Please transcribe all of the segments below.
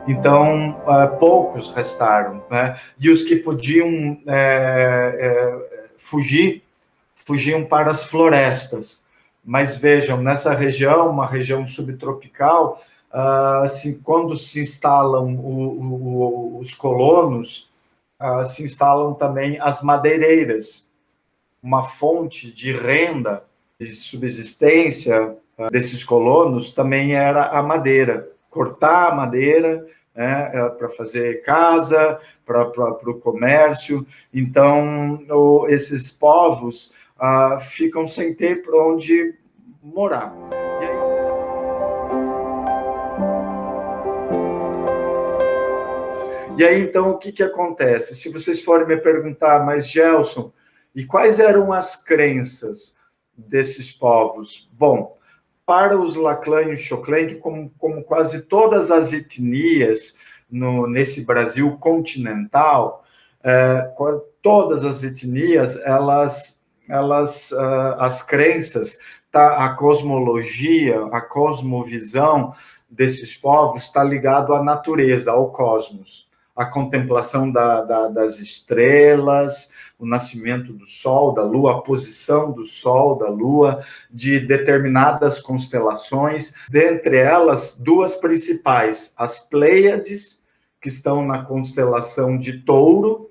Então, poucos restaram, né? E os que podiam fugir, fugiam para as florestas. Mas vejam, nessa região, uma região subtropical, assim, quando se instalam os colonos, se instalam também as madeireiras, uma fonte de renda, de subsistência desses colonos também era a madeira, cortar a madeira, né, para fazer casa, para o comércio. Então, esses povos ficam sem ter para onde morar. E aí, então, o que acontece? Se vocês forem me perguntar, mas Gelson, e quais eram as crenças desses povos? Bom, para os Lachlan e Choclen, como quase todas as etnias nesse Brasil continental, todas as etnias, as crenças, a cosmologia, a cosmovisão desses povos está ligado à natureza, ao cosmos. A contemplação das estrelas, o nascimento do Sol, da Lua, a posição do Sol, da Lua, de determinadas constelações, dentre elas, duas principais, as Pleiades, que estão na constelação de Touro,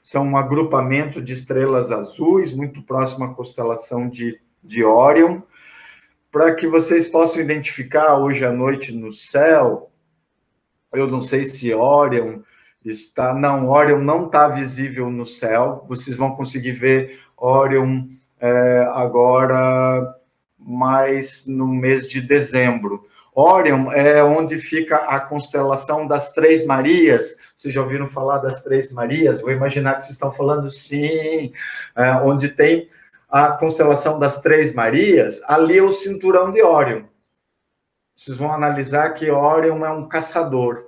são um agrupamento de estrelas azuis, muito próximo à constelação de Órion, para que vocês possam identificar hoje à noite no céu. Eu não sei se Órion está... Não, Órion não está visível no céu. Vocês vão conseguir ver Órion agora, mais no mês de dezembro. Órion é onde fica a constelação das Três Marias. Vocês já ouviram falar das Três Marias? Vou imaginar que vocês estão falando sim. Onde tem a constelação das Três Marias, ali é o cinturão de Órion. Vocês vão analisar que Órion é um caçador.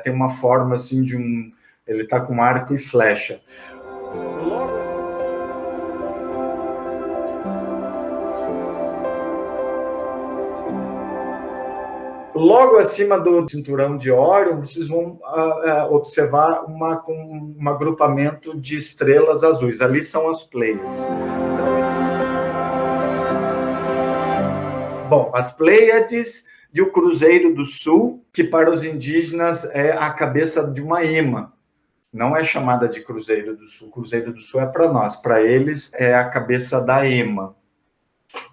Tem uma forma assim de um... Ele está com arco e flecha. Logo acima do cinturão de Órion, vocês vão observar um agrupamento de estrelas azuis. Ali são as Pleiades. Bom, as Pleiades e o Cruzeiro do Sul, que para os indígenas é a cabeça de uma imã. Não é chamada de Cruzeiro do Sul. Cruzeiro do Sul é para nós. Para eles é a cabeça da imã.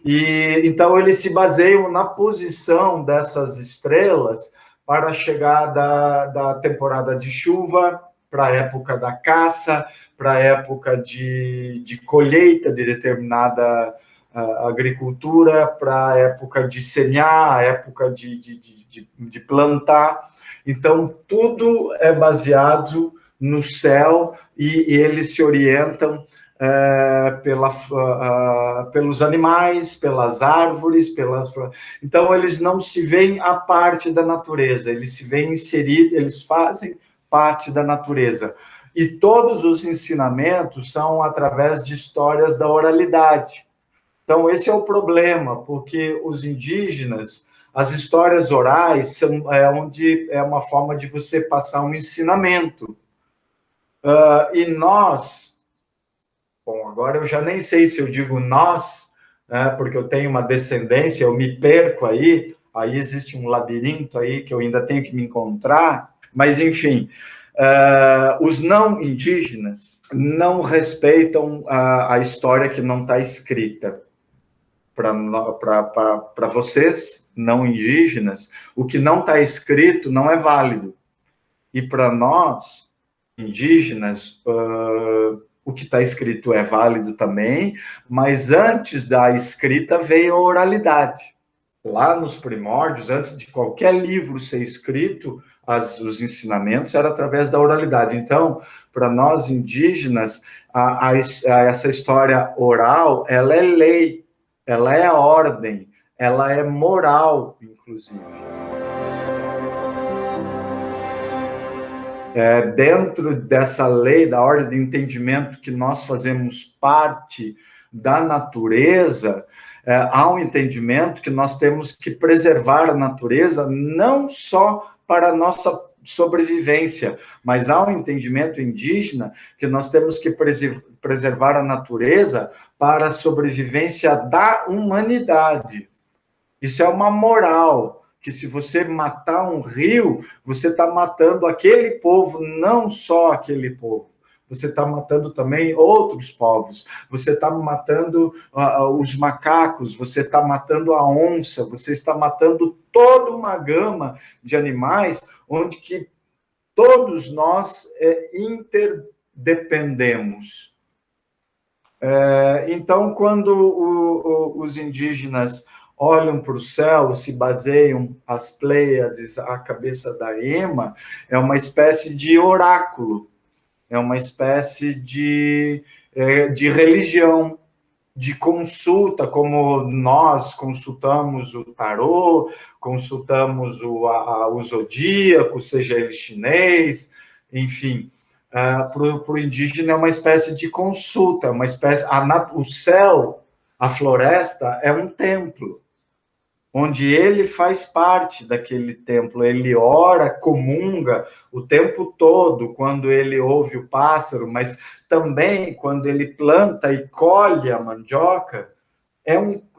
E então eles se baseiam na posição dessas estrelas para a chegada da temporada de chuva, para a época da caça, para a época de colheita de determinada agricultura, para a época de semear, a época de plantar. Então, tudo é baseado no céu e eles se orientam pelos animais, pelas árvores, Então, eles não se veem à parte da natureza, eles se veem inseridos, eles fazem parte da natureza. E todos os ensinamentos são através de histórias da oralidade. Então, esse é o problema, porque os indígenas, as histórias orais são onde é uma forma de você passar um ensinamento. E nós... Bom, agora eu já nem sei se eu digo nós, né, porque eu tenho uma descendência, eu me perco aí existe um labirinto aí que eu ainda tenho que me encontrar, mas, enfim, os não indígenas não respeitam a história que não está escrita. Para vocês, não indígenas, o que não está escrito não é válido. E para nós, indígenas, o que está escrito é válido também, mas antes da escrita veio a oralidade. Lá nos primórdios, antes de qualquer livro ser escrito, os ensinamentos eram através da oralidade. Então, para nós indígenas, essa história oral, ela é lei, ela é ordem, ela é moral, inclusive. Dentro dessa lei, da ordem de entendimento que nós fazemos parte da natureza, há um entendimento que nós temos que preservar a natureza não só para a nossa sobrevivência, mas há um entendimento indígena que nós temos que preservar a natureza para a sobrevivência da humanidade. Isso é uma moral, que se você matar um rio, você está matando aquele povo, não só aquele povo. Você está matando também outros povos. Você está matando os macacos, você está matando a onça, você está matando toda uma gama de animais onde que todos nós interdependemos. Então, quando os indígenas olham para o céu, se baseiam as Pleiades, a cabeça da Ema, é uma espécie de oráculo, é uma espécie de religião, de consulta, como nós consultamos o tarô, consultamos o zodíaco, seja ele chinês, enfim. Para o indígena é uma espécie de consulta, uma espécie. O céu, a floresta, é um templo, onde ele faz parte daquele templo, ele ora, comunga o tempo todo, quando ele ouve o pássaro, mas também quando ele planta e colhe a mandioca, é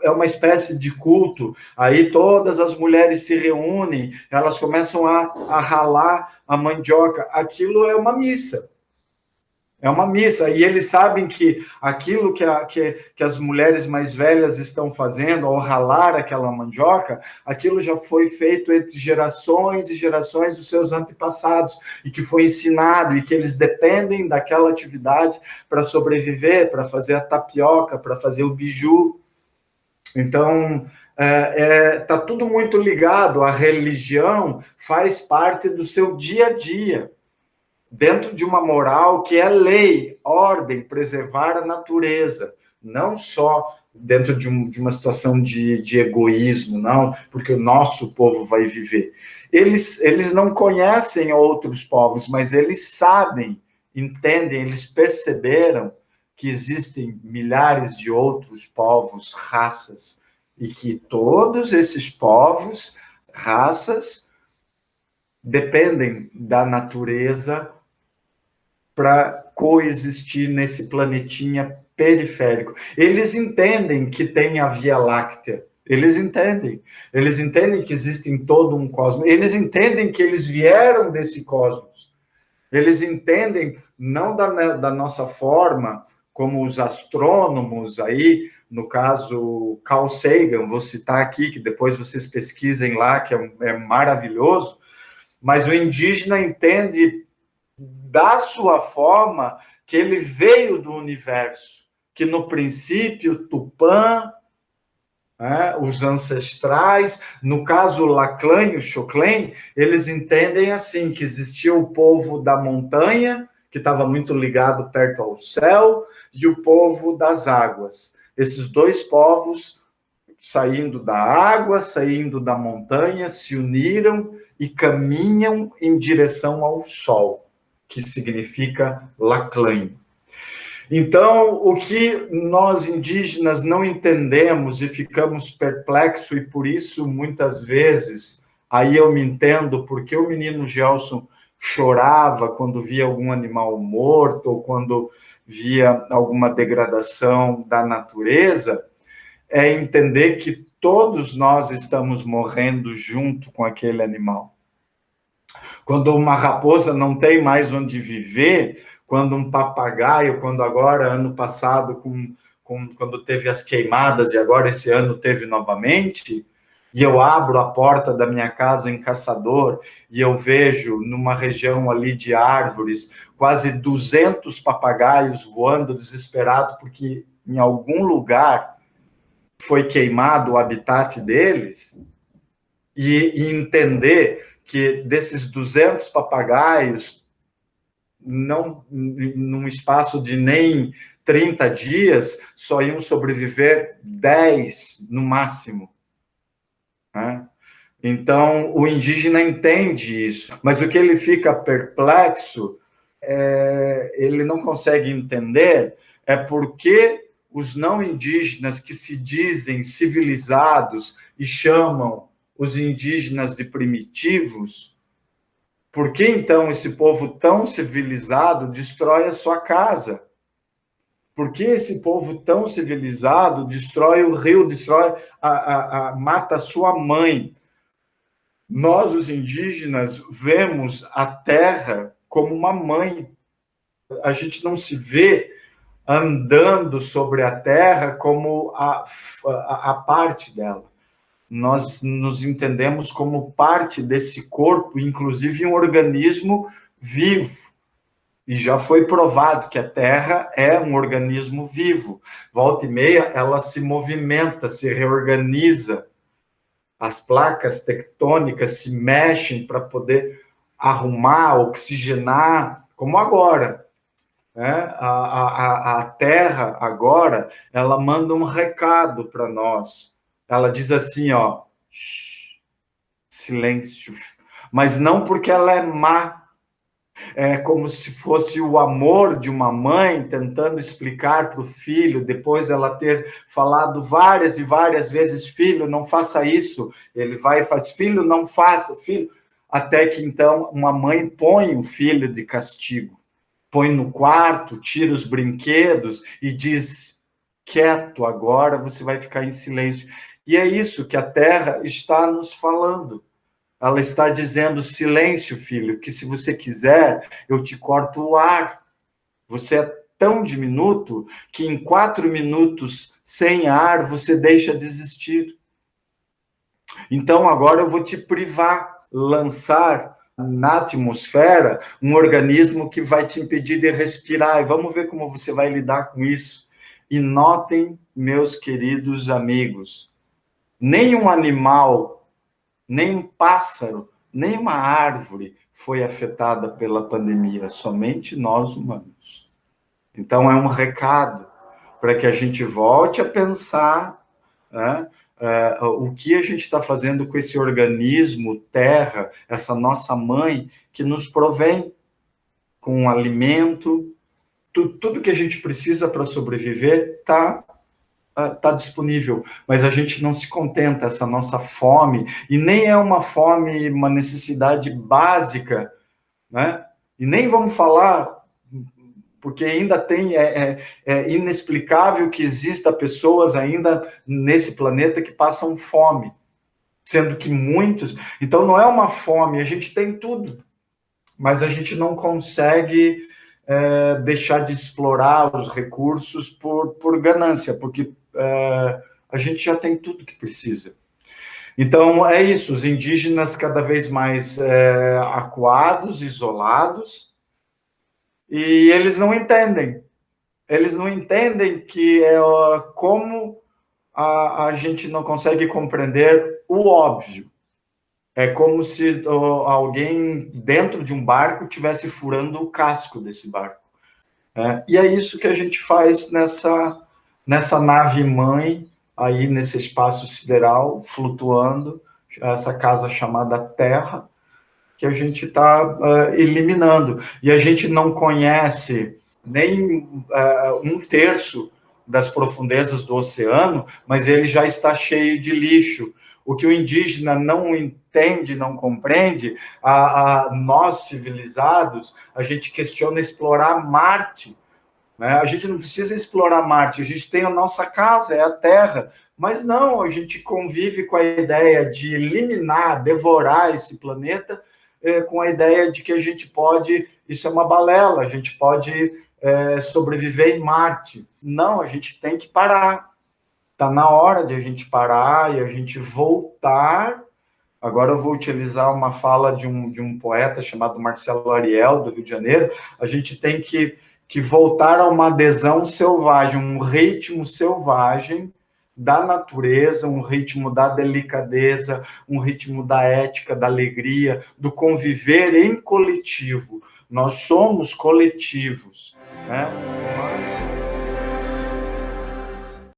uma espécie de culto. Aí todas as mulheres se reúnem, elas começam a ralar a mandioca, aquilo é uma missa. É uma missa, e eles sabem que aquilo que as mulheres mais velhas estão fazendo, ao ralar aquela mandioca, aquilo já foi feito entre gerações e gerações dos seus antepassados, e que foi ensinado, e que eles dependem daquela atividade para sobreviver, para fazer a tapioca, para fazer o biju. Então, está tudo muito ligado, a religião faz parte do seu dia a dia, dentro de uma moral que é lei, ordem, preservar a natureza, não só dentro de uma situação de egoísmo, não, porque o nosso povo vai viver. Eles não conhecem outros povos, mas eles sabem, entendem, eles perceberam que existem milhares de outros povos, raças, e que todos esses povos, raças, dependem da natureza para coexistir nesse planetinha periférico. Eles entendem que tem a Via Láctea, eles entendem que existe em todo um cosmos, eles entendem que eles vieram desse cosmos, eles entendem, não da nossa forma, como os astrônomos aí, no caso Carl Sagan, vou citar aqui, que depois vocês pesquisem lá, que é maravilhoso, mas o indígena entende da sua forma que ele veio do universo, que no princípio Tupã, os ancestrais, no caso Lachlan e o Choclen, eles entendem assim, que existia o povo da montanha, que estava muito ligado perto ao céu, e o povo das águas. Esses dois povos, saindo da água, saindo da montanha, se uniram e caminham em direção ao sol, que significa Lachlan. Então, o que nós indígenas não entendemos e ficamos perplexos, e por isso, muitas vezes, aí eu me entendo, porque o menino Gelson chorava quando via algum animal morto, ou quando via alguma degradação da natureza, é entender que todos nós estamos morrendo junto com aquele animal. Quando uma raposa não tem mais onde viver, quando um papagaio, quando agora, ano passado, quando teve as queimadas, e agora esse ano teve novamente, e eu abro a porta da minha casa em Caçador, e eu vejo, numa região ali de árvores, quase 200 papagaios voando desesperado, porque em algum lugar foi queimado o habitat deles, e entender que desses 200 papagaios, não, num espaço de nem 30 dias, só iam sobreviver 10 no máximo. Né? Então, o indígena entende isso, mas o que ele fica perplexo, ele não consegue entender, é porque os não indígenas que se dizem civilizados e chamam os indígenas de primitivos, Por que, então, esse povo tão civilizado destrói a sua casa? Por que esse povo tão civilizado destrói o rio, mata a sua mãe? Nós, os indígenas, vemos a terra como uma mãe. A gente não se vê andando sobre a terra como a parte dela. Nós nos entendemos como parte desse corpo, inclusive um organismo vivo. E já foi provado que a Terra é um organismo vivo. Volta e meia, ela se movimenta, se reorganiza. As placas tectônicas se mexem para poder arrumar, oxigenar, como agora. Né? A Terra, agora, ela manda um recado para nós. Ela diz assim, ó, silêncio. Mas não porque ela é má, é como se fosse o amor de uma mãe tentando explicar para o filho, depois dela ter falado várias e várias vezes, filho, não faça isso. Ele vai e faz, filho, não faça, filho. Até que, então, uma mãe põe o filho de castigo. Põe no quarto, tira os brinquedos e diz, quieto, agora você vai ficar em silêncio. E é isso que a Terra está nos falando. Ela está dizendo, silêncio, filho, que se você quiser, eu te corto o ar. Você é tão diminuto que em 4 minutos sem ar você deixa de existir. Então agora eu vou te privar, lançar na atmosfera um organismo que vai te impedir de respirar. E vamos ver como você vai lidar com isso. E notem, meus queridos amigos, nenhum animal, nem um pássaro, nem uma árvore foi afetada pela pandemia, somente nós humanos. Então, é um recado para que a gente volte a pensar, né, o que a gente está fazendo com esse organismo, terra, essa nossa mãe, que nos provém com alimento, tudo que a gente precisa para sobreviver está disponível, mas a gente não se contenta, essa nossa fome, e nem é uma fome, uma necessidade básica, né? E nem vamos falar, porque ainda é inexplicável que exista pessoas ainda nesse planeta que passam fome, sendo que muitos, então não é uma fome, a gente tem tudo, mas a gente não consegue deixar de explorar os recursos por ganância, porque a gente já tem tudo que precisa. Então, é isso, os indígenas cada vez mais acuados, isolados, e eles não entendem que como a gente não consegue compreender o óbvio. É como se alguém dentro de um barco estivesse furando o casco desse barco. E é isso que a gente faz nessa nave-mãe, aí nesse espaço sideral, flutuando, essa casa chamada Terra, que a gente está eliminando. E a gente não conhece nem 1/3 das profundezas do oceano, mas ele já está cheio de lixo. O que o indígena não entende, não compreende, nós civilizados, a gente questiona explorar Marte, né? A gente não precisa explorar Marte, a gente tem a nossa casa, é a Terra, mas não, a gente convive com a ideia de eliminar, devorar esse planeta, com a ideia de que a gente pode, isso é uma balela, a gente pode sobreviver em Marte. Não, a gente tem que parar. Está na hora de a gente parar e a gente voltar. Agora eu vou utilizar uma fala de um poeta chamado Marcelo Ariel, do Rio de Janeiro. A gente tem que voltar a uma adesão selvagem, um ritmo selvagem da natureza, um ritmo da delicadeza, um ritmo da ética, da alegria, do conviver em coletivo. Nós somos coletivos, né?